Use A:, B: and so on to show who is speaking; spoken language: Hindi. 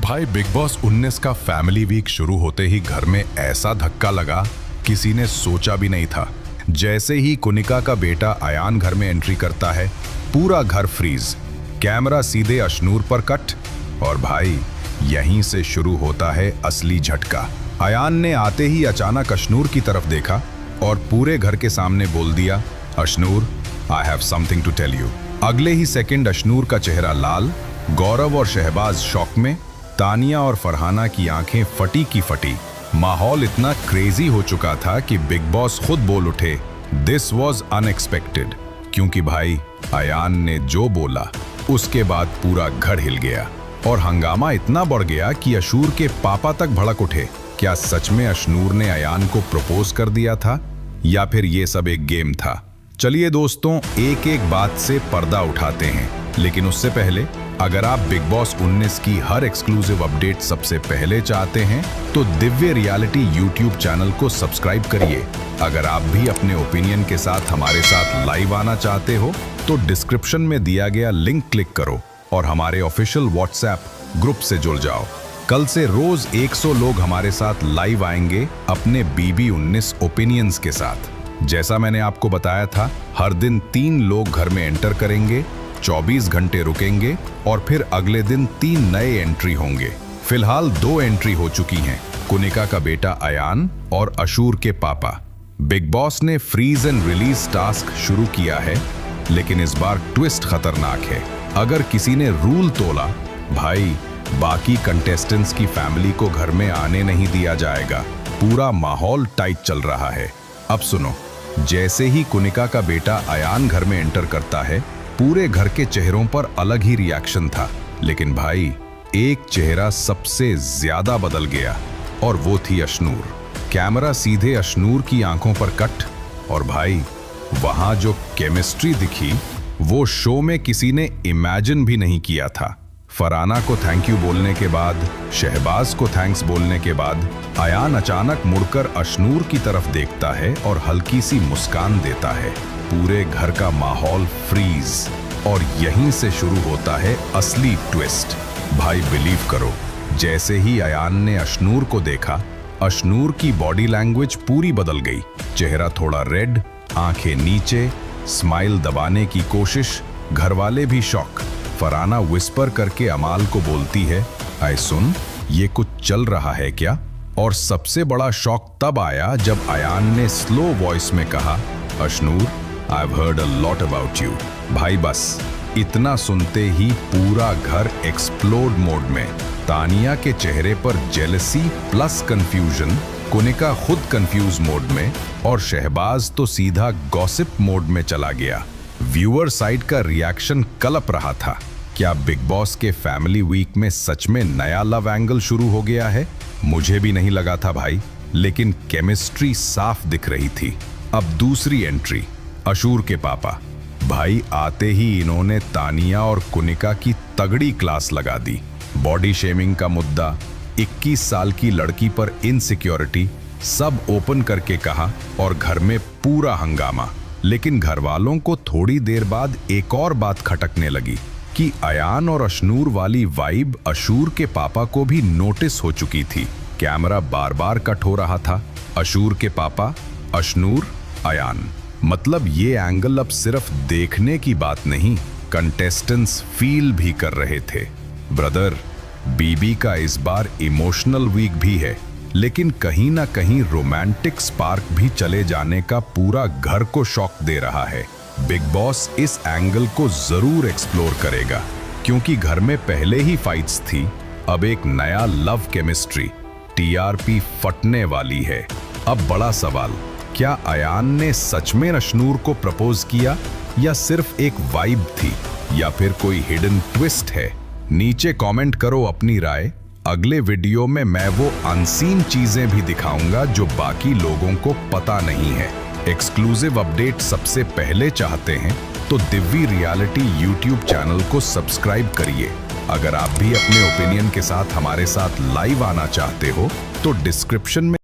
A: भाई बिग बॉस 19 का फैमिली वीक शुरू होते ही घर में ऐसा धक्का लगा किसी ने सोचा भी नहीं था। जैसे ही कुनिका का बेटा अयान घर में एंट्री करता है पूरा घर फ्रीज, कैमरा सीधे अशनूर पर कट और भाई यहीं से शुरू होता है असली झटका। अयान ने आते ही अचानक अशनूर की तरफ देखा और पूरे घर के सामने बोल दिया, Ashnoor I have something to tell you. अगले ही सेकंड अशनूर का चेहरा लाल, गौरव और शहबाज शॉक में, तानिया और फरहाना की आंखें फटी की फटी। माहौल इतना क्रेजी हो चुका था कि बिग बॉस खुद बोल उठे, दिस वॉज अनएक्सपेक्टेड। क्योंकि भाई अयान ने जो बोला उसके बाद पूरा घर हिल गया और हंगामा इतना बढ़ गया कि अशूर के पापा तक भड़क उठे। क्या सच में अशनूर ने अयान को प्रपोज कर दिया था या फिर ये सब एक गेम था? चलिए दोस्तों, एक एक बात से पर्दा उठाते हैं, लेकिन उससे पहले अगर आप बिग बॉस 19 की हर एक्सक्लूसिव अपडेट सबसे पहले चाहते हैं तो दिव्य रियलिटी यूट्यूब चैनल को सब्सक्राइब करिए। अगर आप भी अपने ओपिनियन के साथ हमारे साथ लाइव आना चाहते हो तो डिस्क्रिप्शन में दिया गया लिंक क्लिक करो और हमारे ऑफिशियल व्हाट्सएप ग्रुप से जुड़ जाओ। कल से रोज 100 लोग हमारे साथ लाइव आएंगे अपने बीबी 19 ओपिनियंस के साथ। जैसा मैंने आपको बताया था, हर दिन 3 लोग घर में एंटर करेंगे, 24 घंटे रुकेंगे और फिर अगले दिन 3 नए एंट्री होंगे। फिलहाल 2 एंट्री हो चुकी हैं, कुनिका का बेटा अयान और अशूर के पापा। बिग बॉस ने फ्रीज एंड रिलीज टास्क शुरू किया है, लेकिन इस बार ट्विस्ट खतरनाक है। अगर किसी ने रूल तोला, भाई बाकी कंटेस्टेंट्स की फैमिली को घर में आने नहीं दिया जाएगा। पूरा माहौल टाइट चल रहा है। अब सुनो, जैसे ही कुनिका का बेटा अयान घर में एंटर करता है पूरे घर के चेहरों पर अलग ही रिएक्शन था, लेकिन भाई एक चेहरा सबसे ज्यादा बदल गया और वो थी अशनूर। कैमरा सीधे अशनूर की आंखों पर कट और भाई वहां जो केमिस्ट्री दिखी वो शो में किसी ने इमेजिन भी नहीं किया था। फरहाना को थैंक यू बोलने के बाद, शहबाज को थैंक्स बोलने के बाद अयान अचानक मुड़कर अशनूर की तरफ देखता है और हल्की सी मुस्कान देता है। पूरे घर का माहौल फ्रीज और यहीं से शुरू होता है असली ट्विस्ट। भाई बिलीव करो, जैसे ही अयान ने अशनूर को देखा, अशनूर की बॉडी लैंग्वेज पूरी बदल गई। चेहरा थोड़ा रेड, आंखें नीचे, स्माइल दबाने की कोशिश। घरवाले भी शॉक। फरहाना विस्पर करके अमाल को बोलती है, ऐ सुन, ये कुछ चल रहा है क्या? और सबसे बड़ा शॉक तब आया जब अयान ने स्लो वॉइस में कहा, Ashnoor I've heard a lot about you। भाई बस इतना सुनते ही पूरा घर एक्सप्लोड मोड में। तानिया के चेहरे पर जेलसी प्लस कंफ्यूजन, कुनिका खुद कंफ्यूज मोड में और शहबाज तो सीधा गॉसिप मोड में चला गया। व्यूअर साइड का रिएक्शन कलप रहा था। क्या बिग बॉस के फैमिली वीक में सच में नया लव एंगल शुरू हो गया है? मुझे भी नहीं लगा था भाई, लेकिन केमिस्ट्री साफ दिख रही थी। अब दूसरी एंट्री, अशूर के पापा। भाई आते ही इन्होंने तानिया और कुनिका की तगड़ी क्लास लगा दी। बॉडी शेमिंग का मुद्दा, 21 साल की लड़की पर इनसिक्योरिटी, सब ओपन करके कहा और घर में पूरा हंगामा। लेकिन घर वालों को थोड़ी देर बाद एक और बात खटकने लगी कि अयान और अशनूर वाली वाइब अशूर के पापा को भी नोटिस हो चुकी थी। कैमरा बार बार कट हो रहा था, अशूर के पापा, अशनूर, अयान। मतलब ये एंगल अब सिर्फ देखने की बात नहीं, कंटेस्टेंट्स फील भी कर रहे थे। ब्रदर, बीबी का इस बार इमोशनल वीक भी है, लेकिन कहीं ना कहीं रोमांटिक स्पार्क भी चले जाने का पूरा घर को शॉक दे रहा है। बिग बॉस इस एंगल को जरूर एक्सप्लोर करेगा, क्योंकि घर में पहले ही फाइट्स थी, अब एक नया लव केमिस्ट्री, टीआरपी फटने वाली है। अब बड़ा सवाल, क्या अयान ने सच में अशनूर को प्रपोज किया या सिर्फ एक वाइब थी या फिर कोई हिडन ट्विस्ट है? नीचे कमेंट करो अपनी राय। अगले वीडियो में मैं वो अनसीन चीजें भी दिखाऊंगा जो बाकी लोगों को पता नहीं है। एक्सक्लूसिव अपडेट सबसे पहले चाहते हैं तो दिव्य रियलिटी यूट्यूब चैनल को सब्सक्राइब करिए। अगर आप भी अपने ओपिनियन के साथ हमारे साथ लाइव आना चाहते हो तो डिस्क्रिप्शन में